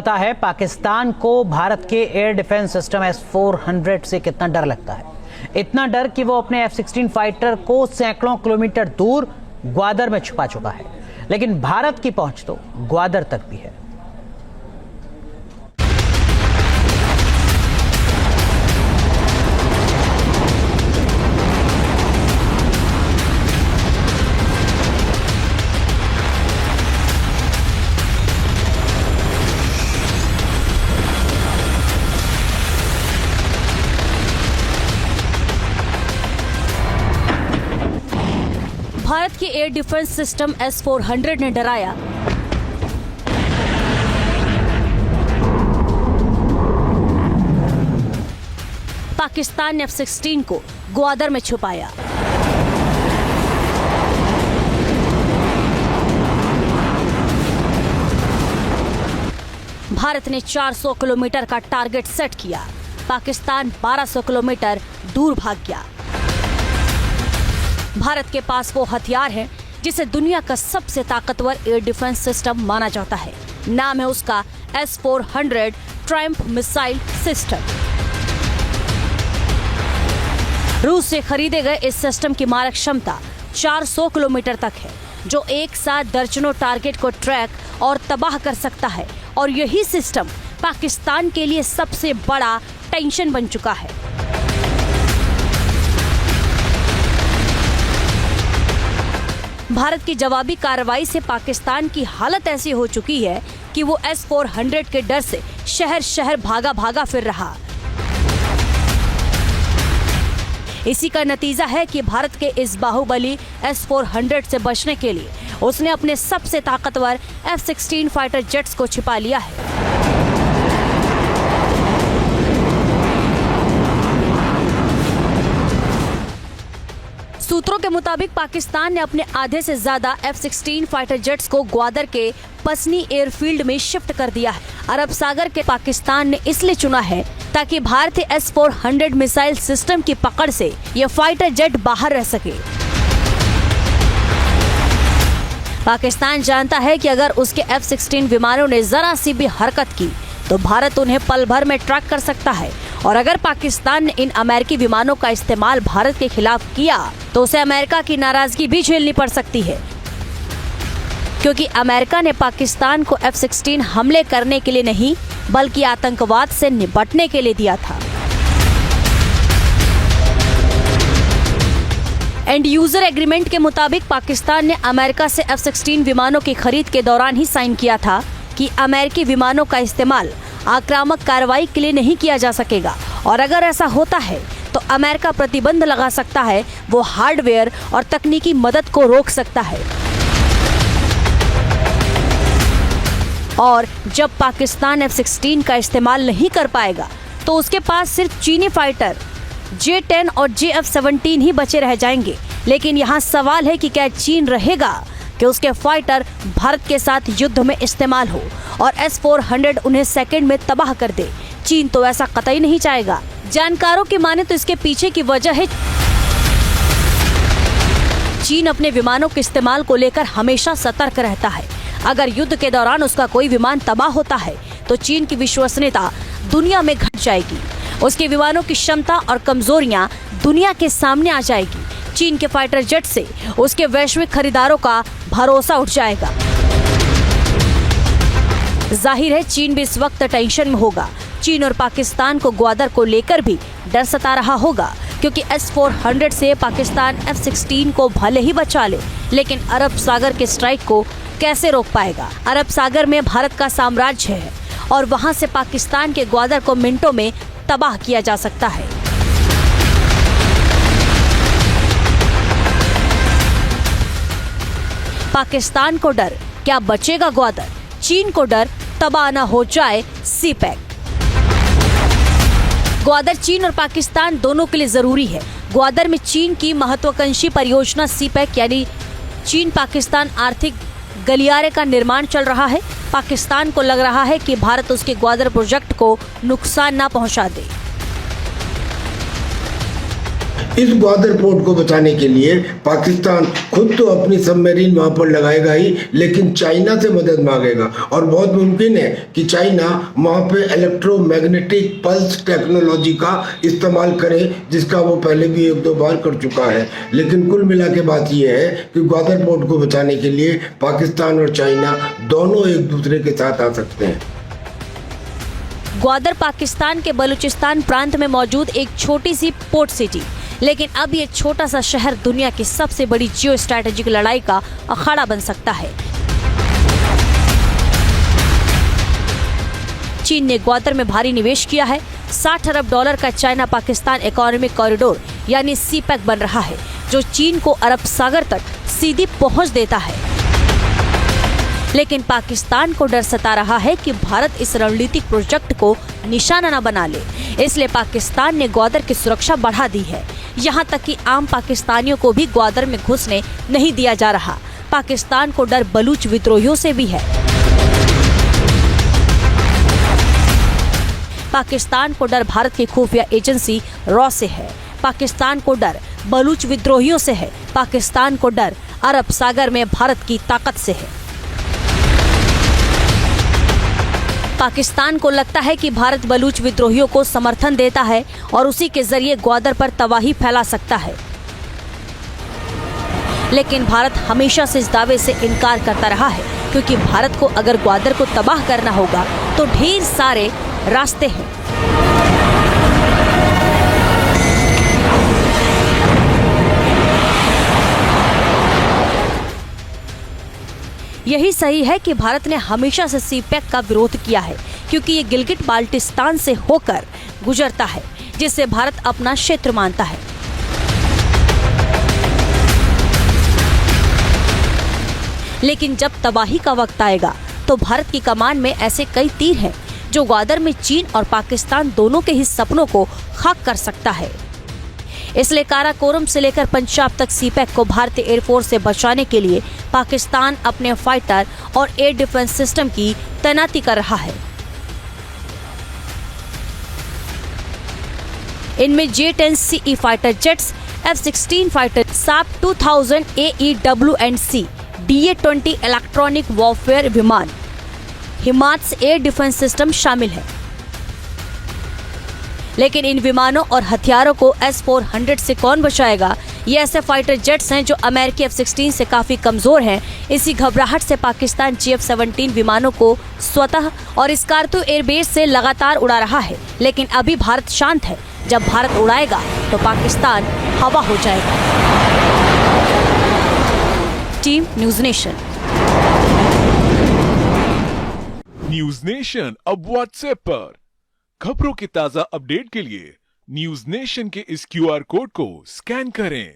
पता है पाकिस्तान को भारत के एयर डिफेंस सिस्टम S-400 से कितना डर लगता है। इतना डर कि वो अपने F-16 फाइटर को सैकड़ों किलोमीटर दूर ग्वादर में छुपा चुका है, लेकिन भारत की पहुंच तो ग्वादर तक भी है। भारत के एयर डिफेंस सिस्टम S-400 ने डराया पाकिस्तान ने F-16 को ग्वादर में छुपाया। भारत ने 400 किलोमीटर का टारगेट सेट किया, पाकिस्तान 1200 किलोमीटर दूर भाग गया। भारत के पास वो हथियार है जिसे दुनिया का सबसे ताकतवर एयर डिफेंस सिस्टम माना जाता है। नाम है उसका S-400 ट्रायम्फ मिसाइल सिस्टम। रूस से खरीदे गए इस सिस्टम की मारक क्षमता 400 किलोमीटर तक है, जो एक साथ दर्जनों टारगेट को ट्रैक और तबाह कर सकता है। और यही सिस्टम पाकिस्तान के लिए सबसे बड़ा टेंशन बन चुका है। भारत की जवाबी कार्रवाई से पाकिस्तान की हालत ऐसी हो चुकी है कि वो S-400 के डर से शहर शहर भागा भागा फिर रहा। इसी का नतीजा है कि भारत के इस बाहुबली S-400 से बचने के लिए उसने अपने सबसे ताकतवर F-16 फाइटर जेट्स को छिपा लिया है। सूत्रों के मुताबिक पाकिस्तान ने अपने आधे से ज्यादा F-16 फाइटर जेट्स को ग्वादर के पसनी एयरफील्ड में शिफ्ट कर दिया है। अरब सागर के पाकिस्तान ने इसलिए चुना है ताकि भारतीय S-400 मिसाइल सिस्टम की पकड़ से यह फाइटर जेट बाहर रह सके। पाकिस्तान जानता है कि अगर उसके F-16 विमानों ने जरा सी भी हरकत की तो भारत उन्हें पल भर में ट्रैक कर सकता है। और अगर पाकिस्तान ने इन अमेरिकी विमानों का इस्तेमाल भारत के खिलाफ किया तो उसे अमेरिका की नाराजगी भी झेलनी पड़ सकती है, क्योंकि अमेरिका ने पाकिस्तान को F-16 हमले करने के लिए नहीं बल्कि आतंकवाद से निपटने के लिए दिया था। एंड यूजर एग्रीमेंट के मुताबिक पाकिस्तान ने अमेरिका से F-16 विमानों की खरीद के दौरान ही साइन किया था कि अमेरिकी विमानों का इस्तेमाल आक्रामक कार्रवाई के लिए नहीं किया जा सकेगा, और अगर ऐसा होता है तो अमेरिका प्रतिबंध लगा सकता है, वो हार्डवेयर और तकनीकी मदद को रोक सकता है। और जब पाकिस्तान F-16 का इस्तेमाल नहीं कर पाएगा तो उसके पास सिर्फ चीनी फाइटर J-10 और JF-17 ही बचे रह जाएंगे। लेकिन यहाँ सवाल है कि क्या चीन रहेगा कि उसके फाइटर भारत के साथ युद्ध में इस्तेमाल हो और S-400 उन्हें सेकंड में तबाह कर दे। चीन तो ऐसा कतई नहीं चाहेगा। जानकारों की माने तो इसके पीछे की वजह है चीन अपने विमानों के इस्तेमाल को लेकर हमेशा सतर्क रहता है। अगर युद्ध के दौरान उसका कोई विमान तबाह होता है तो चीन की विश्वसनीयता दुनिया में घट जाएगी। उसके विमानों की क्षमता और कमजोरियां दुनिया के सामने आ जाएगी। चीन के फाइटर जेट से उसके वैश्विक खरीदारों का भरोसा उठ जाएगा। जाहिर है चीन भी इस वक्त टेंशन में होगा। चीन और पाकिस्तान को ग्वादर को लेकर भी डर सता रहा होगा, क्योंकि S-400 से पाकिस्तान F-16 को भले ही बचा ले, लेकिन अरब सागर के स्ट्राइक को कैसे रोक पाएगा। अरब सागर में भारत का साम्राज्य है और वहां से पाकिस्तान के ग्वादर को मिनटों में तबाह किया जा सकता है। पाकिस्तान को डर, क्या बचेगा ग्वादर? चीन को डर, तबाह न हो जाए सी-पैक। ग्वादर चीन और पाकिस्तान दोनों के लिए जरूरी है। ग्वादर में चीन की महत्वाकांक्षी परियोजना सी-पैक यानी चीन पाकिस्तान आर्थिक गलियारे का निर्माण चल रहा है। पाकिस्तान को लग रहा है कि भारत उसके ग्वादर प्रोजेक्ट को नुकसान न पहुंचा दे। इस ग्वादर पोर्ट को बचाने के लिए पाकिस्तान खुद तो अपनी सबमरीन वहां पर लगाएगा ही, लेकिन चाइना से मदद मांगेगा और बहुत मुमकिन है कि चाइना वहां पे इलेक्ट्रोमैग्नेटिक पल्स टेक्नोलॉजी का इस्तेमाल करे, जिसका वो पहले भी एक दो बार कर चुका है। लेकिन कुल मिला के बात यह है कि ग्वादर पोर्ट को बचाने के लिए पाकिस्तान और चाइना दोनों एक दूसरे के साथ आ सकते हैं। ग्वादर पाकिस्तान के बलूचिस्तान प्रांत में मौजूद एक छोटी सी पोर्ट सिटी, लेकिन अब ये छोटा सा शहर दुनिया की सबसे बड़ी जियो स्ट्रैटेजिक लड़ाई का अखाड़ा बन सकता है। चीन ने ग्वादर में भारी निवेश किया है। $60 अरब का चाइना पाकिस्तान इकोनॉमिक कॉरिडोर यानी सीपैक बन रहा है, जो चीन को अरब सागर तक सीधी पहुंच देता है। लेकिन पाकिस्तान को डर सता रहा है कि भारत इस रणनीतिक प्रोजेक्ट को निशाना न बना ले, इसलिए पाकिस्तान ने ग्वादर की सुरक्षा बढ़ा दी है। यहाँ तक कि आम पाकिस्तानियों को भी ग्वादर में घुसने नहीं दिया जा रहा। पाकिस्तान को डर बलूच विद्रोहियों से भी है। पाकिस्तान को डर भारत की खुफिया एजेंसी रॉ से है। पाकिस्तान को डर बलूच विद्रोहियों से है। पाकिस्तान को डर अरब सागर में भारत की ताकत से है। पाकिस्तान को लगता है कि भारत बलूच विद्रोहियों को समर्थन देता है और उसी के जरिए ग्वादर पर तबाही फैला सकता है। लेकिन भारत हमेशा से इस दावे से इनकार करता रहा है, क्योंकि भारत को अगर ग्वादर को तबाह करना होगा तो ढेर सारे रास्ते हैं। यही सही है कि भारत ने हमेशा से सीपैक का विरोध किया है, क्योंकि ये गिलगिट बाल्टिस्तान से होकर गुजरता है, जिसे भारत अपना क्षेत्र मानता है। लेकिन जब तबाही का वक्त आएगा तो भारत की कमान में ऐसे कई तीर हैं जो ग्वादर में चीन और पाकिस्तान दोनों के ही सपनों को खाक कर सकता है। इसलिए काराकोरम से लेकर पंजाब तक सीपैक को भारतीय एयरफोर्स से बचाने के लिए पाकिस्तान अपने फाइटर और एयर डिफेंस सिस्टम की तैनाती कर रहा है। इनमें J-10CE fighter jets, F-16 fighter, SAP 2000 AEW&C, DA-20 electronic warfare विमान, हिमात्स एयर डिफेंस सिस्टम शामिल है। लेकिन इन विमानों और हथियारों को S-400 से कौन बचाएगा? ये ऐसे फाइटर जेट्स हैं जो अमेरिकी F-16 से काफी कमजोर हैं। इसी घबराहट से पाकिस्तान J-F-17 विमानों को स्वतः और स्कार्दो एयरबेस से लगातार उड़ा रहा है। लेकिन अभी भारत शांत है। जब भारत उड़ाएगा तो पाकिस्तान हवा हो जाएगा। Team news nation. News nation अब व्हाट्सएप पर खबरों के ताजा अपडेट के लिए न्यूज़ नेशन के इस QR कोड को स्कैन करें।